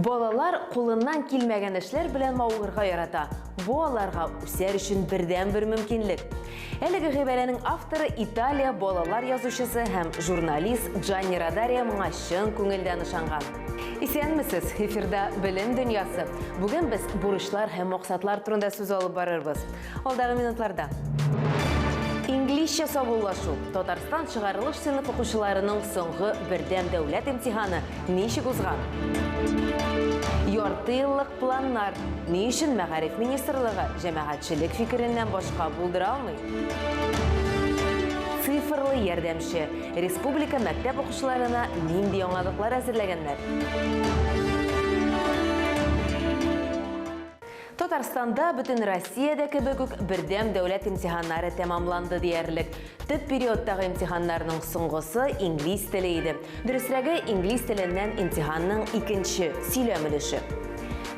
Балалар кулыннан килмәгән эшләр белән мавыгырга ярата. Бу аларга үсәр өчен бердән-бер мөмкинлек. Әлеге гыйбарәнең авторы Италия балалар язучысы һәм журналист Джанни Радария моңа чын күңелдән ышанган. Исәнмесез, эфирда Белем дөньясы. Бүген без бурычлар һәм максатлар турында сүз алып барырбыз. Алдагы минутларда. Инглизчә сабуллашу. Татарстан чыгарылыш сыйныф укучыларының соңгы бердәм дәүләт имтиханы ничек узган? Ярты еллык планнар ни өчен Мәгариф министрлыгы җәмәгатьчелек фикереннән башка булдыра алмый? Цифрлы ярдәмче. Республика мәктәп укучыларына нинди яңалыклар әзерләгәннәр? Татарстанда бүтін Россияда кебек үк бердәм дәүләт имтиханнары тәмамланды диярлек. Төп периодтагы имтиханнарның соңгысы инглиз теле иде. Дөресрәге, инглиз теленнән имтиханның икенче сөйләм өлеше.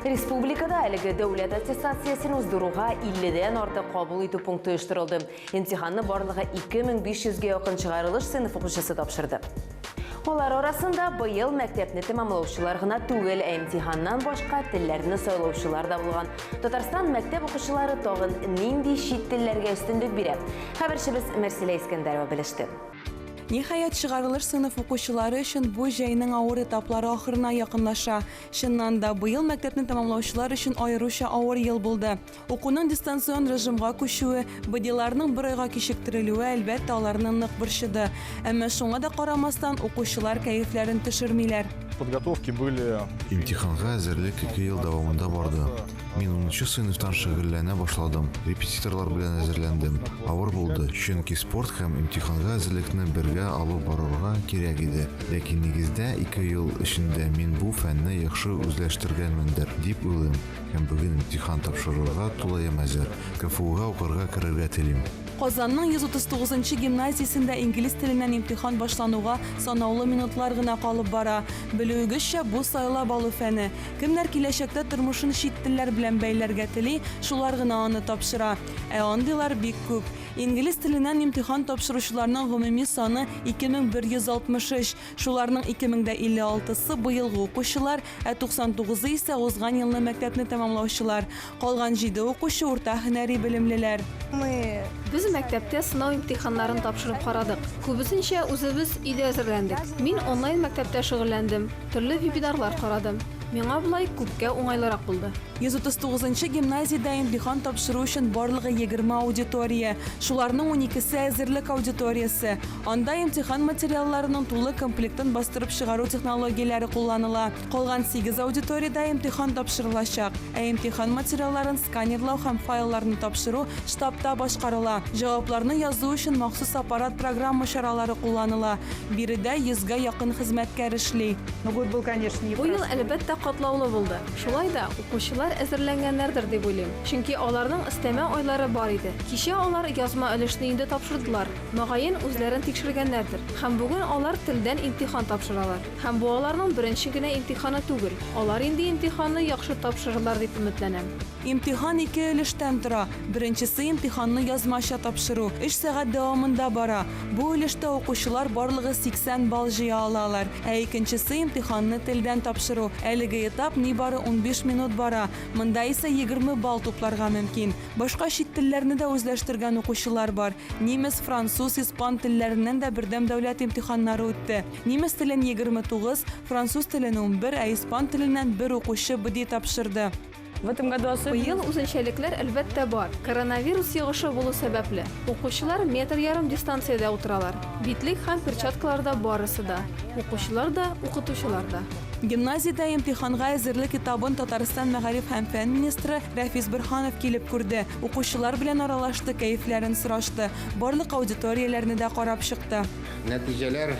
Республикада әлеге дәүләт аттестациясен уздыруга 50дән артык кабул итү пункты оештырылды. Имтиханны барлыгы 2500-гә якын чыгарылыш сыйныф укучысы тапшырды. Олар арасында быел мәктәпне тәмамлаучылар гына түгел, имтиханнан башка телләрне сайлаучылар да булган. Татарстан мәктәп укучылары тагын нинди чит телләргә өстенлек бирә? Хәбәрчебез Мәрсилә Искәндәрова белеште. Ниһаять, чыгарылыш сыйныф укучылары өчен бу җәйнең авыр этаплары ахырына якынлаша. Чыннан да, быел мәктәпне тәмамлаучылар өчен аеруча авыр ел булды. Укуның дистанцион режимга күчүе, быдиларның бер айга кичектерелүе әлбәттә аларны нык борчыды. Әмма шуңа да карамастан укучылар кәефләрен төшермиләр. Имтиханга әзерлек 2 ел дәвамында барды. Мин 10-нчы сыйныфтан шөгыльләнә башладым. Репетиторлар белән әзерләндем. Авыр булды, чөнки спорт һәм имтиханга әзерлекне бергә алып барырга кирәк иде. Ләкин нигездә 2 ел эчендә мин бу фәнне яхшы үзләштергәнмендер дип уйлыйм. Һәм бүген имтихан тапшырырга тулаем әзер. КФУга укырга керергә телим. Казанның 139-нчы гимназиясендә инглиз теленнән имтихан башлануга санаулы минутлар гына калып бара. Белүегезчә, бу сайлап алу фәне. Кемнәр киләчәктә тормышын чит телләр белән бәйләргә тели, шулар гына аны тапшыра. Андыйлар бик күп. Инглиз теленнән имтихан тапшыручыларның гомуми саны 2163. Шуларның 2056-сы быелгы укучылар, 99-ы исә узган елны мәктәпне тәмамлаучылар. Калган 7 укучы урта һөнәри белемлеләр. Без мәктәптә сынау имтиханнарын тапшырып карадык. Күбесенчә үзебез өйдә әзерләндек. Мин онлайн мәктәптә шөгыльләндем. Төрле вебинарлар карадым. Миңа булай күпкә уңайлырак булды. 139-нчы гимназиядә имтихан тапшыру өчен барлыгы 20 аудитория. Шуларның 12-се әзерлек аудиториясы. Анда имтихан материалларының тулы комплектын бастырып чыгару технологияләре кулланыла. Калган 8 аудиториядә имтихан тапшырылачак. Имтихан материалларын сканерлау һәм файлларны тапшыру штабта башкарыла. Җавапларны язу өчен махсус аппарат программа чаралары кулланыла. Биредә 100-гә якын хезмәткәр эшли. Бу ел әлбәттә катлаулы булды. Шулай да укучылар әзерләнгәннәрдер дип уйлыйм. Чөнки аларның өстәмә айлары бар иде. Кичә алар язма өлешне инде тапшырдылар. Мөгаен үзләрен тикшергәннәрдер. Һәм бүген алар телдән имтихан тапшыралар. Һәм бу аларның беренче генә имтиханы түгел. Алар инде имтиханны яхшы тапшырырлар дип өметләнәм. Имтихан 2 өлештән тора. Беренчесе имтиханны язмача тапшыру. 3 сәгать дәвамында бара. Бу өлештә укучылар барлыгы 80 балл җыя алалар. Икенчесе имтиханны телдән тапшыру. Әлеге этап нибары 15 минут бара. Монда исә 20 балл тупларга мөмкин. Башка чит телләрне дә үзләштергән укучылар бар. Немец, француз, испан телләреннән дә бердәм дәүләт имтиханнары үтте. Немец телен 29, француз телен 11, испан теленнән 1 укучы быди тапшырды. Быел үзенчәлекләр әлбәттә бар. Коронавирус йогышы булу сәбәпле. Укучылар метр ярым дистанциядә утыралар. Битлек һәм перчаткаларда барысы да. Укучылар да, укытучылар да. Гимназиядә имтиханга әзерлек этабын Татарстан Мәгариф һәм фән министры Рәфис Бөрханов килеп күрде. Укучылар белән аралашты, кәефләрен сорашты. Барлык аудиторияләрне дә карап чыкты. Нәтиҗәләр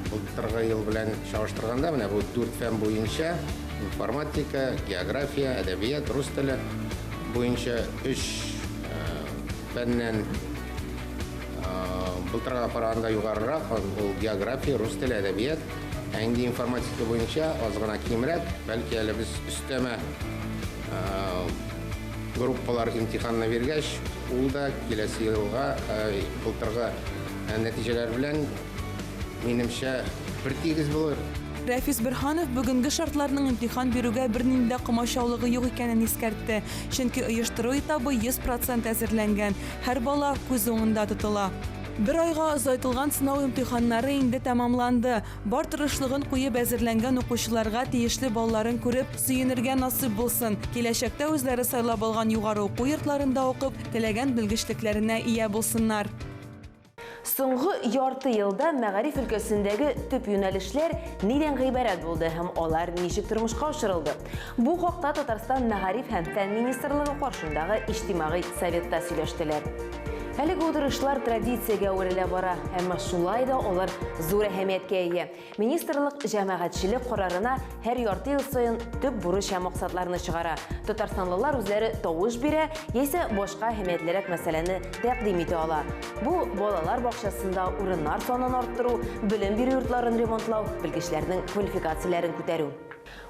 былтыргы ел белән чагыштырганда, менә бу 4 фән буенча информатика, география, әдәбият, рус теле буенча 3 фәннән былтырга караганда югарырак, ул география, рус теле, әдәбият. Инде информатика буенча аз гына кимрәк, бәлки әле без өстәмә группалар имтиханны биргәч, ул да киләсе елга былтыргы нәтиҗәләр белән минемчә бер тигез булыр. Рәфис Бирханов бүгенге шартларның имтихан бирүгә бернинди комачаулыгы юк икәнен искәртте. Чөнки оештыру этабы 100% әзерләнгән. Һәр бала күз уңында тотыла. Бер айга озайтылган сынау имтиханнары инде тәмамланды. Бар тырышлыгын куеп әзерләнгән укучыларга тиешле балларын күреп сөенергә насыйп булсын. Киләчәктә үзләре сайлап алган югары уку йортларында укып, теләгән белгечлекләренә ия булсыннар. Соңгы ярты елда мәгариф өлкәсендәге төп юнәлешләр нидән гыйбарәт булды һәм алар ничек тормышка ашырылды? Бу хакта Татарстан мәгариф һәм фән министрлыгы каршындагы иҗтимагый советта сөйләштеләр. Әлеге утырышлар традициягә үрелә бара, әмма шулай да алар зур әһәмияткә ия. Министрлык җәмәгатьчелек карарына һәр ярты ел саен төп бурыч һәм максатларны чыгара. Татарстанлылар үзләре тавыш бирә, яисә башка әһәмиятлерәк мәсьәләне тәкъдим итә ала. Бу балалар бакчасында урыннар санын арттыру, белем бирү йортларын ремонтлау, белгечләрнең квалификацияләрен күтәрү.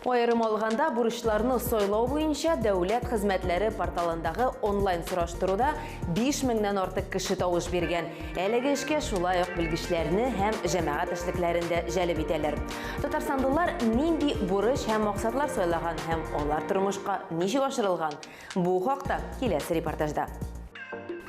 Аерым алганда бурычларны сайлау буенча дәүләт хезмәтләре порталындагы онлайн сораштыруда 5000-нән артык кеше тавыш биргән. Әлеге эшкә шулай ук белгечләрне һәм җәмәгать эшлекләрен дә җәлеп итәләр. Татарстанлылар нинди бурыч һәм максатлар сайлаган һәм алар тормышка ничек ашырылган? Бу хакта киләсе репортажда.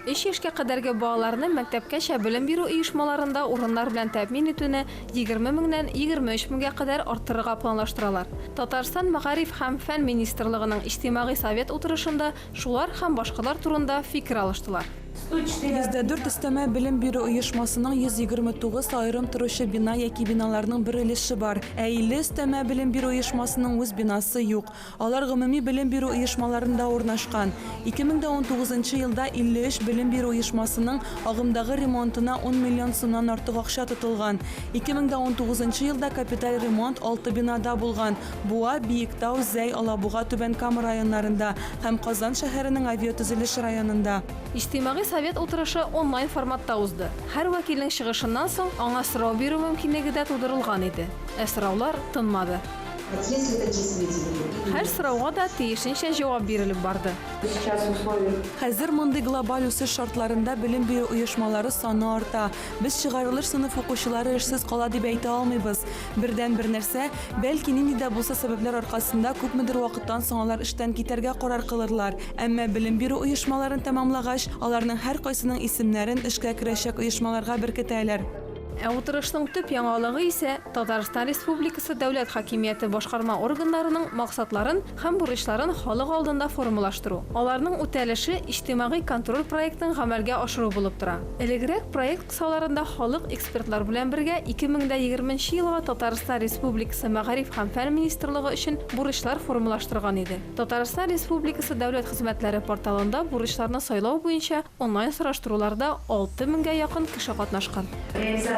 3 яшькә кадәрге балаларны мәктәпкәчә белем бирү оешмаларында урыннар белән тәэмин итүне 20 меңнән 23 меңгә кадәр арттырырга планлаштыралар. Татарстан мәгариф һәм фән министрлыгының иҗтимагый совет утырышында шулар һәм башкалар турында фикер алыштылар. 104 өстәмә белем бирү оешмасының 129 аерым торучы бина яки биналарның бер өлеше бар. Ә 50 өстәмә белем бирү оешмасының үз бинасы юк. Алар гомуми белем бирү оешмаларында урнашкан. 2019 елда 53 белем бирү оешмасының агымдагы ремонтына 10 миллион сумнан артык акча тотылган. 2019 елда капиталь ремонт 6 бинада булган. Буа, Биектау, Зәй, Алабуга, Түбән Кама районнарында һәм Казан шәһәренең авиатөзелеш районында. Иҗтимагый совет утырышы онлайн форматта узды. Һәр вәкилнең чыгышыннан соң аңа сорау бирү мөмкинлеге дә тудырылган иде. Ә сораулар тынмады. Һәр сорауга да тиешенчә җавап бирелеп барды. Хәзер мондый глобаль үсеш шартларында белем бирү оешмалары саны арта. Без чыгарылыш сыйныф укучылары эшсез кала дип әйтә алмыйбыз. Бердән бер нәрсә, бәлки нинди дә булса сәбәпләр аркасында күпмедер вакыттан соң алар эштән китәргә карар кылырлар. Әмма белем бирү оешмаларын тәмамлагач, аларның һәр кайсының исемнәрен эшкә керәчәк оешмаларга беркетәләр. Ә утырышның төп яңалыгы исә Татарстан Республикасы дәүләт хакимияте башкарма органнарының максатларын һәм бурычларын халык алдында формалаштыру. Аларның үтәлеше иҗтимагый контроль проектын гамәлгә ашыру булып тора. Элегрәк проект кысаларында халык экспертлар белән бергә 2020 елга Татарстан Республикасы мәгариф һәм фән министрлыгы өчен бурычлар формалаштырган иде. Татарстан Республикасы дәүләт хезмәтләре порталында бурычларны сайлау буенча онлайн сораштыруларда 6000-гә якын кеше катнашкан.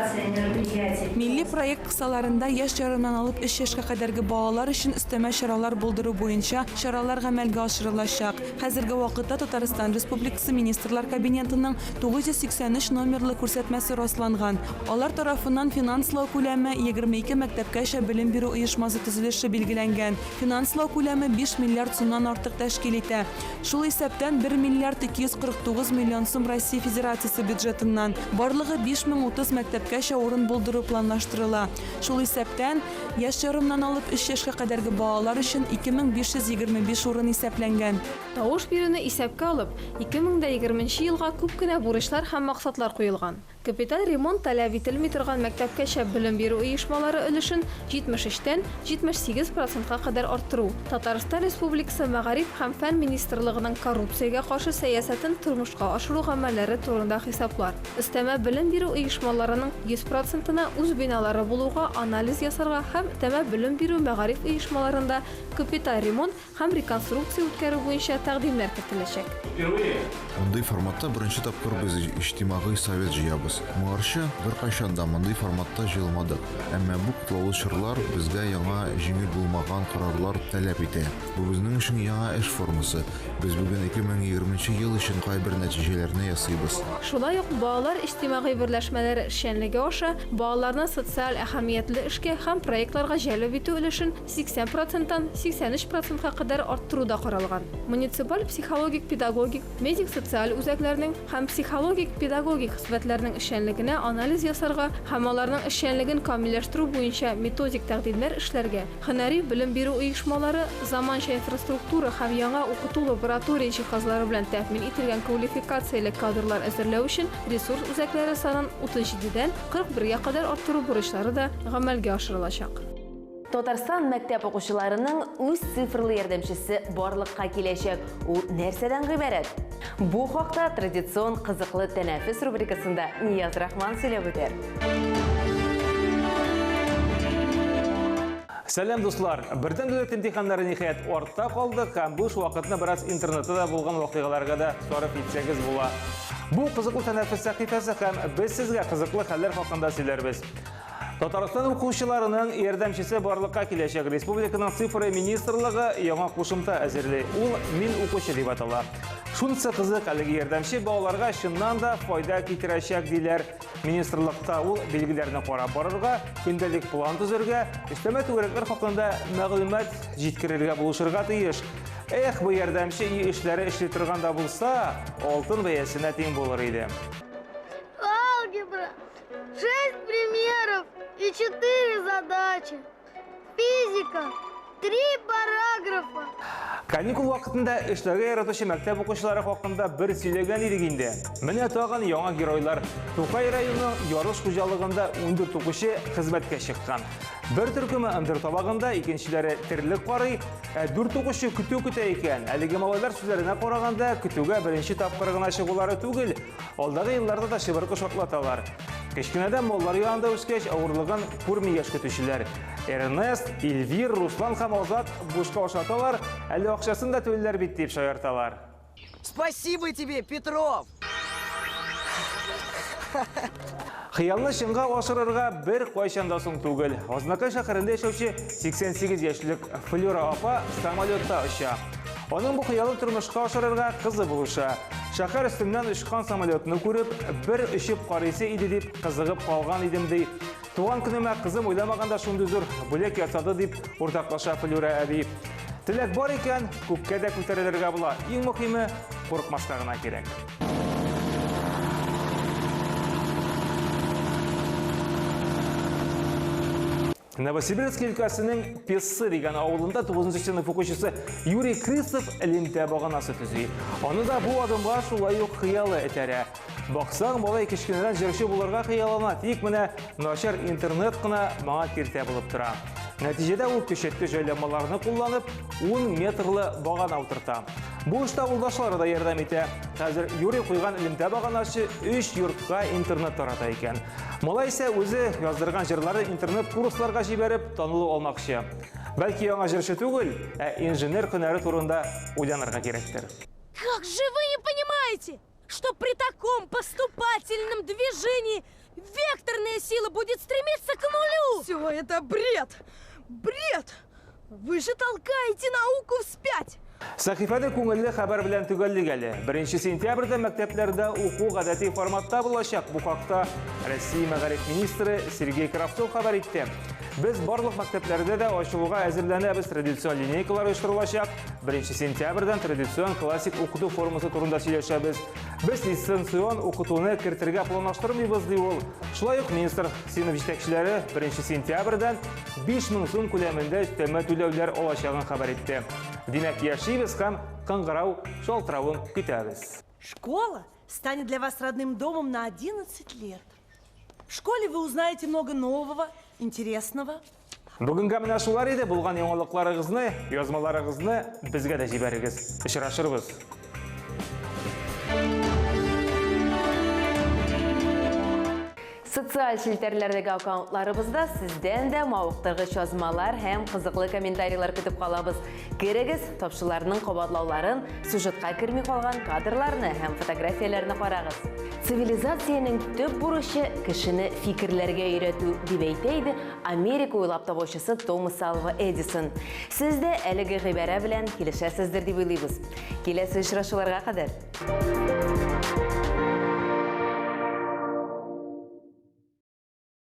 Милли проект кысаларында яшь ярымнан алып 3 яшькә кадәрге балалар өчен өстәмә чаралар булдыру буенча чаралар гамәлгә ашырылачак. Хәзерге вакытта Татарстан Республикасы Министрлар Кабинетының 983 номерлы күрсәтмәсе расланган. Алар тарафыннан финанслау күләме 22 мәктәпкәчә белем бирү оешмасы төзелеше билгеләнгән. Финанслау күләме 5 миллиард сумнан артык тәшкил итә. Шул исәптән 1 миллиард 249 миллион сум Россия Федерациясе бюджетыннан. Барлыгы 5030 мәктәпкәчә урын булдыру планлаштырыла. Шул исәптән яшь ярымнан алып 3 яшькә кадәрге балалар өчен 2525 урын исәпләнгән. Тавыш бирүне исәпкә алып, 2020 елга күп кенә бурычлар һәм максатлар куелган. Капиталь ремонт таләп ителми торган мәктәпкәчә белем бирү оешмалары өлешен 73-тән 78%-ка кадәр арттыру. Татарстан Республикасы мәгариф һәм фән министрлыгының коррупциягә каршы сәясәтен тормышка ашыру гамәлләре турында хисаплар. Өстәмә белем бирү оешмаларының 100%-на үз биналары булуга анализ ясарга һәм өстәмә белем бирү мәгариф оешмаларында капиталь ремонт һәм реконструкция үткәрү буенча тәкъдимнәр көтеләчәк. Мондый форматта беренче тапкыр без иҗтимагый совет җыябыз. Моңарчы беркайчан да мондый форматта җыелмадык. Әмма бу кутлаулы чорлар безгә яңа җиңел булмаган карарлар таләп итә. Бу безнең өчен яңа эш формасы. Без бүген 2020 ел өчен кайбер нәтиҗәләрне ясыйбыз. Шулай ук балалар иҗтимагый берләшмәләре эшчәнлеге аша балаларны социаль әһәмиятле эшкә һәм проектларга җәлеп итү өлешен 80%-тан 83%-ка кадәр арттыру да каралган. Муниципаль психологик, педагогик, медик-социаль үзәкләрнең һәм психологик, педагогик хезмәтләрнең эшчәнлегенә анализ ясарга һәм аларның эшчәнлеген камилләштерү буенча методик тәкъдимнәр эшләргә, һөнәри белем бирү оешмалары заманча инфраструктура һәм яңа укыту лаборатория җиһазлары белән тәэмин ителгән квалификацияле кадрлар әзерләү өчен ресурс үзәкләре санын 37-дән 41-гә кадәр арттыру бурычлары да гамәлгә ашырылачак. Татарстан мәктәп укучыларының үз цифрлы ярдәмчесе барлыкка киләчәк. Ул нәрсәдән гыйбарәт? Бу хакта традицион кызыклы тәнәфес рубрикасында Нияз Рахман сөйләп үтәр. Сәлам дуслар! Бердән дәүләт имтиханнары ниһаять артта калды һәм буш вакытны бераз интернетта да булган вакыйгаларга да сарыф итсәгез була. Бу кызыклы тәнәфес сәхифәсе һәм без сезгә кызыклы хәлләр хакында сөйләрбез. Татарстан укучыларының ярдәмчесе барлыкка киләчәк. Республиканың цифры министрлыгы яңа кушымта әзерли. Ул мин укучы дип атала. Шунысы кызык, әлеге ярдәмче балаларга чыннан да файда китерәчәк диләр. Министрлыкта ул билгеләрне карап барырга, көндәлек план төзергә, өстәмә түгәрәкләр хакында мәгълүмат җиткерергә булышырга тиеш. Эх, бу ярдәмче эшләре эшли торганда булса, алтын бәясенә тиң булыр иде. Алгебра, 6 примеров и 4 задачи. Физика, 3 параграфа. Каникул вакытында эшләргә яратучы мәктәп укучылары хакында бер сөйләгән идек инде. Менә тагын яңа геройлар. Тукай районы ярыш хуҗалыгында 14 укучы хезмәткә чыккан. Бер төркеме ындыр табагында, икенчеләре терлек карый, 4 укучы көтә икән. Әлеге малайлар сүзләренә караганда, көтүгә беренче тапкыр гына чыгулары түгел, алдагы елларда да шыбыркы шатлаталар. Кечкенәдән маллар янында үскәч, авырлыгын күрми яшь көтүчеләр. Эрнест, Эльвир, Руслан һәм Азат бушка ашаталар, әле акчасын да түлләр бит дип шаярталар. Спасибо тебе, Петров! Хыялны чынга ашырырга бер кайчан да соң түгел. Азнакай шәһәрендә яшәүче 88 яшьлек Флюра апа самолетта оча. Аның бу хыялын тормышка ашырырга кызы булыша. Шәһәр өстеннән очкан самолетны күреп, бер очып карыйсы иде дип кызыгып калган идем ди. Туган көнемә кызым уйламаганда шундый зур бүләк ясады дип уртаклаша Флюра әби. Теләк бар икән, күккә дә күтәрелергә була. Иң мөһиме, курыкмаска гына кирәк. Новосибирск өлкәсенең Пессы дигән авылында 9-нчы сыйныф укучысы Юрий Крысов элемтә баганасы төзи. Аны да бу адымга шулай ук хыялы этәрә. Баксаң, балай кечкенәдән җырчы булырга хыялына, тик менә начар интернет кына маңа киртә булып тора. Нәтиҗәдә ул көчәтте җайланмаларны кулланып 10 метрлы багана утырта. Бу эштә улдашлары да ярдәм итә. Хәзер Юрий куйган элемтә баганасы 3 йортка интернет тарата икән. Малай исә үзе яздырган җырлары интернет курсларга җибәреп танылу алмакчы. Бәлки яңа җырчы түгел, инженер һөнәре турында уйланырга кирәктер. Как же вы не понимаете, что при таком поступательном движении векторная сила будет стремиться к нулю? Все это бред! Бред! Вы же толкаете науку вспять! Сәхифәне күңелле хәбәр белән төгәллек әле. 1 сентябрьдә мәктәпләрдә уку гадәти форматта булачак. Бу хакта Россия мәгариф министры Сергей Кравцов хәбәр итте. Без барлык мәктәпләрдә дә ачылуга әзерләнәбез. Традицион линейкалар оештырылачак. 1 сентябрьдән традицион классик укыту формасы турында сөйләшәбез. Без дистанцион укытуны кертергә планлаштырмыйбыз ди ул. Шулай ук министр сыйныф җитәкчеләре 1 сентябрьдән 5000 сум күләмендә өстәмә түләүләр алачагын хәбәр итте. Димәк, яшибез һәм кыңгырау, шалтыравын көтәбез. Школа станет для вас родным домом на 11 лет. В школе вы узнаете много нового, интересного. Бүгенгә менә шулар иде. Булган яңалыкларыгызны, язмаларыгызны безгә дә җибәрегез. Очрашырбыз. Социаль челтәрләрдәге аккаунтларыбызда сездән дә мавыктыргыч язмалар һәм кызыклы комментарийлар көтеп калабыз. Керегез, тапшыларның кабатлауларын, сюжетка керми калган кадрларны һәм фотографияләрне карагыз. Цивилизациянең төп бурычы кешене фикерләргә өйрәтү дип әйтә иде Америка уйлап табучысы Томас Алва Эдисон. Сез дә әлеге гыйбарә белән килешәсездер дип уйлыйбыз. Киләсе очрашуларга кадәр.